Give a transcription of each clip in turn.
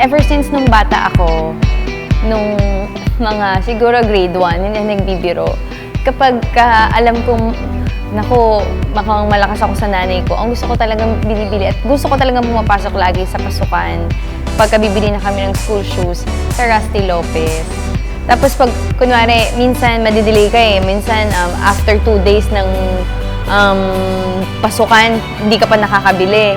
ever since nung bata ako, nung mga siguro grade 1, hindi na nagbibiro. Kapag alam kong, naku, makang malakas ako sa nanay ko, ang gusto ko talagang binibili at gusto ko talagang pumapasok lagi sa pasukan. Pagka bibili na kami ng school shoes, sa Rusty Lopez. Tapos pag, kunwari, minsan madidelay ka eh. Minsan, after 2 days ng pasukan, hindi ka pa nakakabili.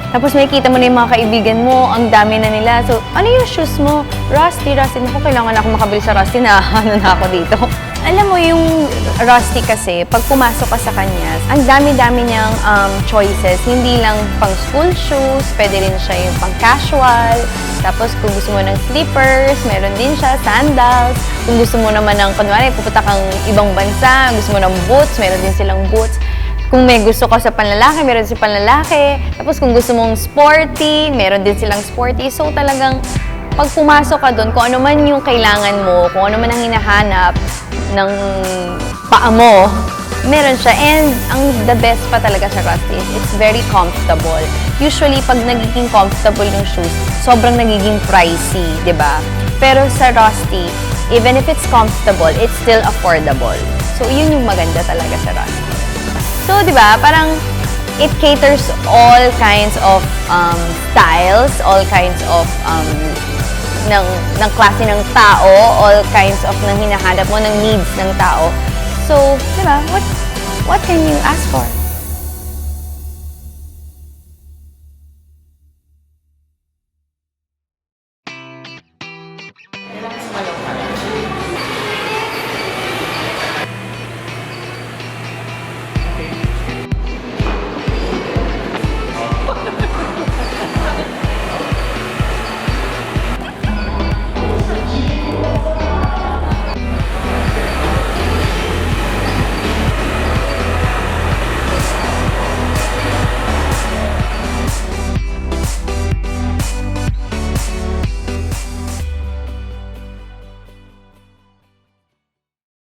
Tapos makikita mo na yung mga kaibigan mo, ang dami na nila. So, ano yung shoes mo? Rusty. Naku, kailangan ako makabili sa Rusty na ano na ako dito. Alam mo, yung Rusty kasi, pag pumasok ka sa kanya, ang dami-dami niyang choices. Hindi lang pang school shoes, pwede rin siya yung pang casual. Tapos kung gusto mo ng slippers, meron din siya, sandals. Kung gusto mo naman ng, kunwari, pupunta kang ibang bansa, gusto mo ng boots, meron din silang boots. Kung may gusto ka sa panlalaki, meron din sa panlalaki. Tapos kung gusto mong sporty, meron din silang sporty. So talagang pag pumasok ka doon, kung ano man yung kailangan mo, kung ano man ang hinahanap ng paa mo, meron siya. And ang the best pa talaga sa Rusty is it's very comfortable. Usually, pag nagiging comfortable yung shoes, sobrang nagiging pricey, di ba? Pero sa Rusty, even if it's comfortable, it's still affordable. So, yun yung maganda talaga sa Rusty. So, di ba, parang it caters all kinds of styles, all kinds of ng klase ng tao, all kinds of ng hinahanap mo, ng needs ng tao. So, di ba, what can you ask for?